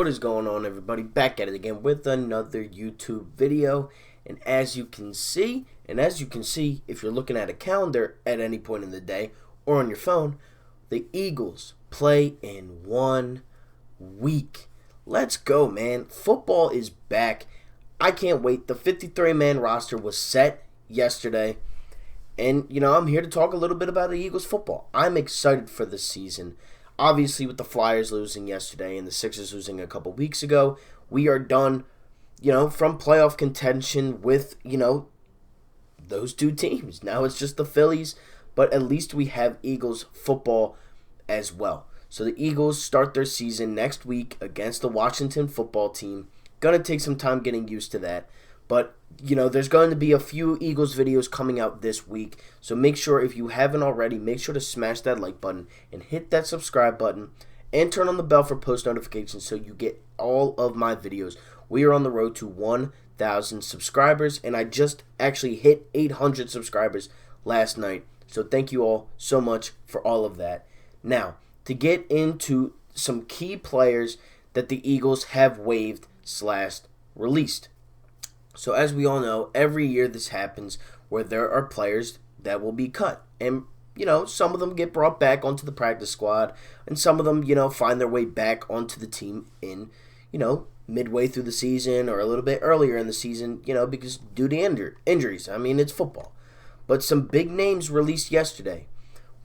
What is going on, everybody? Back at it again with another YouTube video. And as you can see, if you're looking at a calendar at any point in the day or on your phone, the Eagles play in 1 week. Let's go, man. Football is back. I can't wait. The 53-man roster was set yesterday. And, I'm here to talk a little bit about the Eagles football. I'm excited for this season. Obviously, with the Flyers losing yesterday and the Sixers losing a couple weeks ago, we are done, from playoff contention with, those two teams. Now it's just the Phillies, but at least we have Eagles football as well. So the Eagles start their season next week against the Washington football team. Gonna take some time getting used to that. But, there's going to be a few Eagles videos coming out this week. So make sure, if you haven't already, make sure to smash that like button and hit that subscribe button. And turn on the bell for post notifications so you get all of my videos. We are on the road to 1,000 subscribers. And I just actually hit 800 subscribers last night. So thank you all so much for all of that. Now, to get into some key players that the Eagles have waived/released. So as we all know, every year this happens where there are players that will be cut. And, some of them get brought back onto the practice squad. And some of them, find their way back onto the team in, midway through the season or a little bit earlier in the season, because due to injuries. I mean, it's football. But some big names released yesterday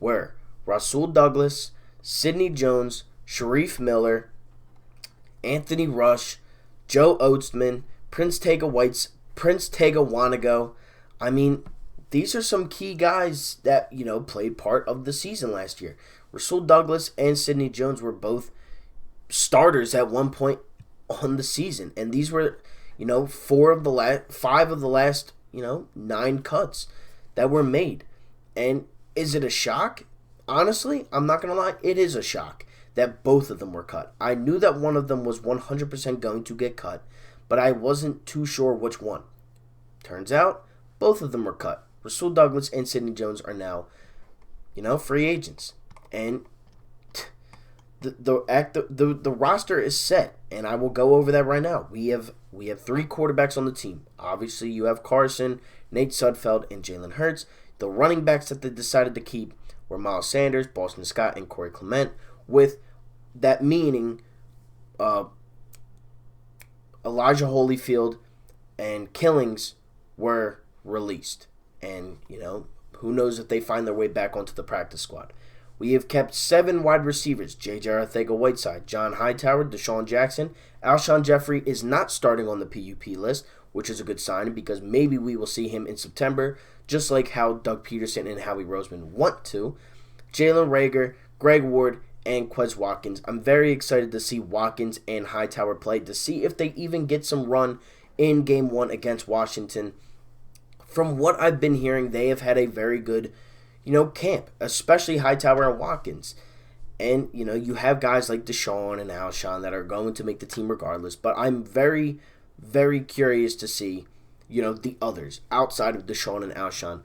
were Rasul Douglas, Sidney Jones, Sharif Miller, Anthony Rush, Joe Oatsman, Prince Tega Wanago. I mean, these are some key guys that, played part of the season last year. Rasul Douglas and Sidney Jones were both starters at one point on the season. And these were, 5 of the last, 9 cuts that were made. And is it a shock? Honestly, I'm not going to lie, it is a shock that both of them were cut. I knew that one of them was 100% going to get cut, but I wasn't too sure which one. Turns out, both of them were cut. Rasul Douglas and Sidney Jones are now, free agents. And the roster is set, and I will go over that right now. We have 3 quarterbacks on the team. Obviously, you have Carson, Nate Sudfeld, and Jalen Hurts. The running backs that they decided to keep were Miles Sanders, Boston Scott, and Corey Clement, with that meaning Elijah Holyfield and Killings were released. And, who knows if they find their way back onto the practice squad. We have kept 7 wide receivers: J.J. Arcega-Whiteside, John Hightower, Deshaun Jackson. Alshon Jeffrey is not starting on the PUP list, which is a good sign because maybe we will see him in September, just like how Doug Peterson and Howie Roseman want to. Jalen Reagor, Greg Ward, and Quez Watkins. I'm very excited to see Watkins and Hightower play, to see if they even get some run in Game 1 against Washington. From what I've been hearing, they have had a very good, camp, especially Hightower and Watkins. And, you have guys like Deshaun and Alshon that are going to make the team regardless. But I'm very, very curious to see, the others outside of Deshaun and Alshon.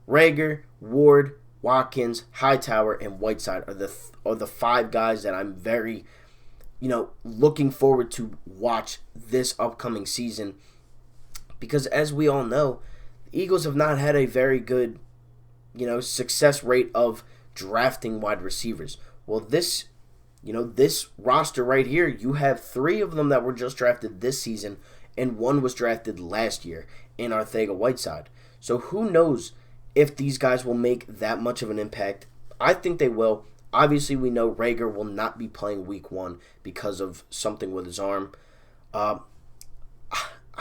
Reagor, Ward, Watkins, Hightower, and Whiteside are the 5 guys that I'm very, looking forward to watch this upcoming season. Because as we all know, the Eagles have not had a very good, success rate of drafting wide receivers. Well, this roster right here, you have 3 of them that were just drafted this season, and 1 was drafted last year in Arcega-Whiteside. So who knows if these guys will make that much of an impact. I think they will. Obviously, we know Reagor will not be playing week 1 because of something with his arm.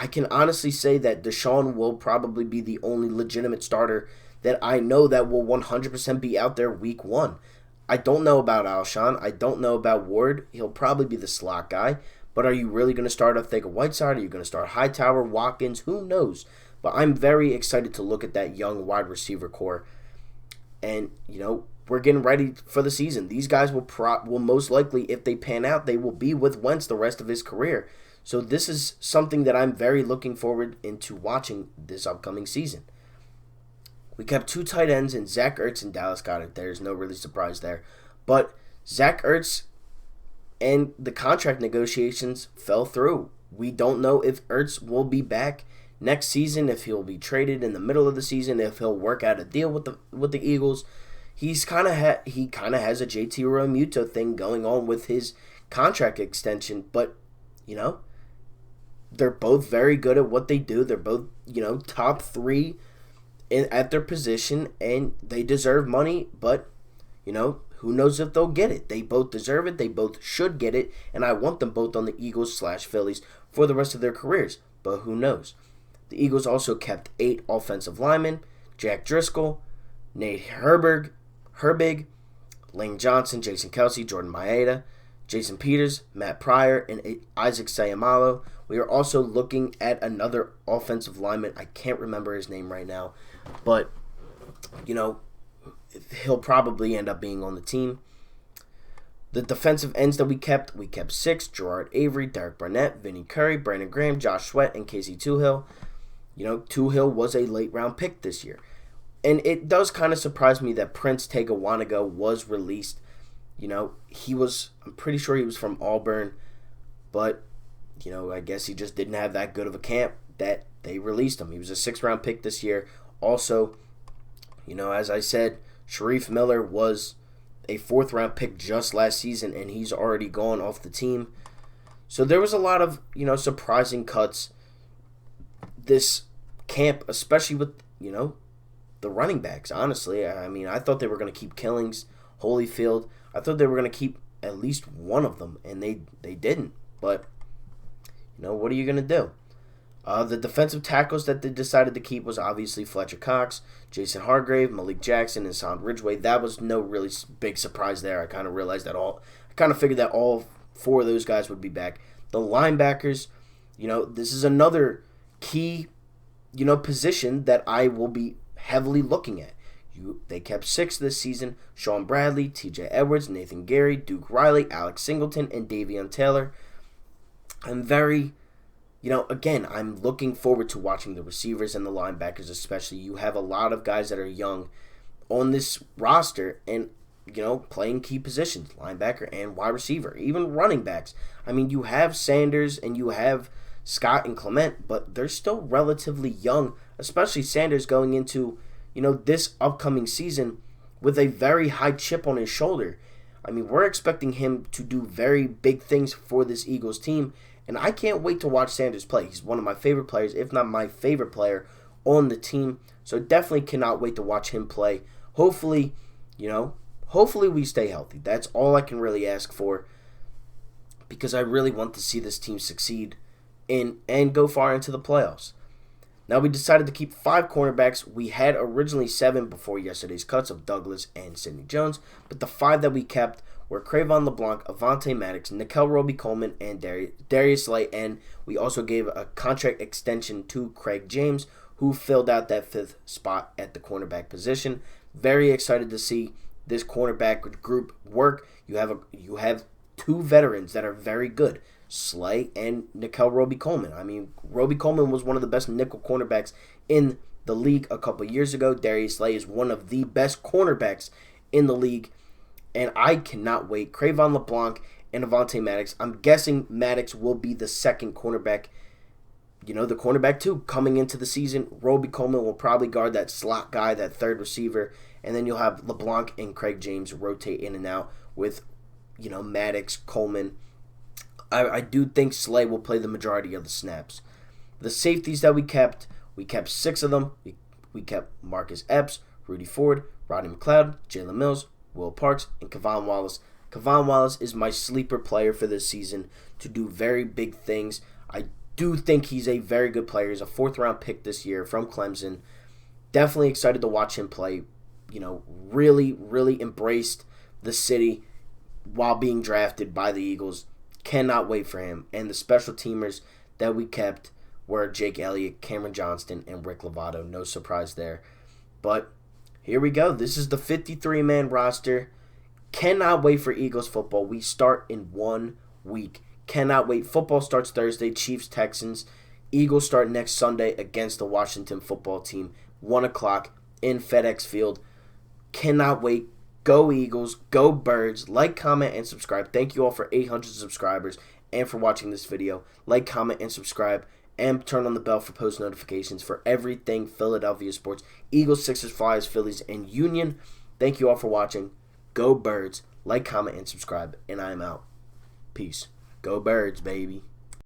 I can honestly say that Deshaun will probably be the only legitimate starter that I know that will 100% be out there week 1. I don't know about Alshon. I don't know about Ward. He'll probably be the slot guy. But are you really going to start Arcega-Whiteside? Are you going to start Hightower, Watkins? Who knows? But I'm very excited to look at that young wide receiver core. And, we're getting ready for the season. These guys will most likely, if they pan out, they will be with Wentz the rest of his career. So this is something that I'm very looking forward into watching this upcoming season. We kept 2 tight ends in Zach Ertz and Dallas Goedert. There's no really surprise there. But Zach Ertz and the contract negotiations fell through. We don't know if Ertz will be back next season, if he'll be traded in the middle of the season, if he'll work out a deal with the Eagles. He kind of has a JT Realmuto thing going on with his contract extension, but they're both very good at what they do. They're both top three at their position, and they deserve money, but who knows if they'll get it. They both deserve it. They both should get it, and I want them both on the Eagles/Phillies for the rest of their careers, but who knows. The Eagles also kept 8 offensive linemen: Jack Driscoll, Nate Herbig, Lane Johnson, Jason Kelsey, Jordan Maeda, Jason Peters, Matt Pryor, and Isaac Sayamalo. We are also looking at another offensive lineman. I can't remember his name right now, but he'll probably end up being on the team. The defensive ends that we kept 6: Gerard Avery, Derek Barnett, Vinny Curry, Brandon Graham, Josh Sweat, and Casey Toohill. Toohill was a late round pick this year. And it does kind of surprise me that Prince Tegawanaga was released. I'm pretty sure he was from Auburn, but, I guess he just didn't have that good of a camp that they released him. He was a 6th round pick this year. Also, as I said, Sharif Miller was a 4th round pick just last season, and he's already gone off the team. So there was a lot of, surprising cuts this camp, especially with, the running backs, honestly. I thought they were going to keep Killings, Holyfield. I thought they were going to keep at least one of them, and they didn't. But, what are you going to do? The defensive tackles that they decided to keep was obviously Fletcher Cox, Jason Hargrave, Malik Jackson, and Son Ridgeway. That was no really big surprise there. I kind of figured that all 4 of those guys would be back. The linebackers, this is another key, position that I will be heavily looking at. They kept 6 this season: Sean Bradley, TJ Edwards, Nathan Gerry, Duke Riley, Alex Singleton, and Davion Taylor. I'm very, again, I'm looking forward to watching the receivers and the linebackers especially. You have a lot of guys that are young on this roster and, playing key positions, linebacker and wide receiver, even running backs. You have Sanders and you have Scott and Clement, but they're still relatively young, especially Sanders going into, this upcoming season with a very high chip on his shoulder. We're expecting him to do very big things for this Eagles team, and I can't wait to watch Sanders play. He's one of my favorite players, if not my favorite player on the team, so definitely cannot wait to watch him play. Hopefully we stay healthy. That's all I can really ask for, because I really want to see this team succeed and go far into the playoffs. Now, we decided to keep 5 cornerbacks. We had originally 7 before yesterday's cuts of Douglas and Sidney Jones, but the 5 that we kept were Cre'von LeBlanc, Avonte Maddox, Nickel Roby-Coleman, and Darius Slay, and we also gave a contract extension to Craig James, who filled out that 5th spot at the cornerback position. Very excited to see this cornerback group work. You have 2 veterans that are very good, Slay and Nickel Roby-Coleman. Roby-Coleman was one of the best nickel cornerbacks in the league a couple years ago. Darius Slay is one of the best cornerbacks in the league, and I cannot wait. Cre'von LeBlanc and Avonte Maddox. I'm guessing Maddox will be the 2nd cornerback, the cornerback 2 coming into the season. Roby-Coleman will probably guard that slot guy, that 3rd receiver, and then you'll have LeBlanc and Craig James rotate in and out with, Maddox, Coleman. I do think Slay will play the majority of the snaps. The safeties that we kept 6 of them. We kept Marcus Epps, Rudy Ford, Rodney McLeod, Jalen Mills, Will Parks, and Kevon Wallace. Kevon Wallace is my sleeper player for this season to do very big things. I do think he's a very good player. He's a 4th round pick this year from Clemson. Definitely excited to watch him play. Really, really embraced the city while being drafted by the Eagles. Cannot wait for him. And the special teamers that we kept were Jake Elliott, Cameron Johnston, and Rick Lovato. No surprise there. But here we go. This is the 53-man roster. Cannot wait for Eagles football. We start in 1 week. Cannot wait. Football starts Thursday. Chiefs, Texans. Eagles start next Sunday against the Washington football team. 1 o'clock in FedEx Field. Cannot wait. Go Eagles. Go Birds. Like, comment, and subscribe. Thank you all for 800 subscribers and for watching this video. Like, comment, and subscribe. And turn on the bell for post notifications for everything Philadelphia sports. Eagles, Sixers, Flyers, Phillies, and Union. Thank you all for watching. Go Birds. Like, comment, and subscribe. And I am out. Peace. Go Birds, baby.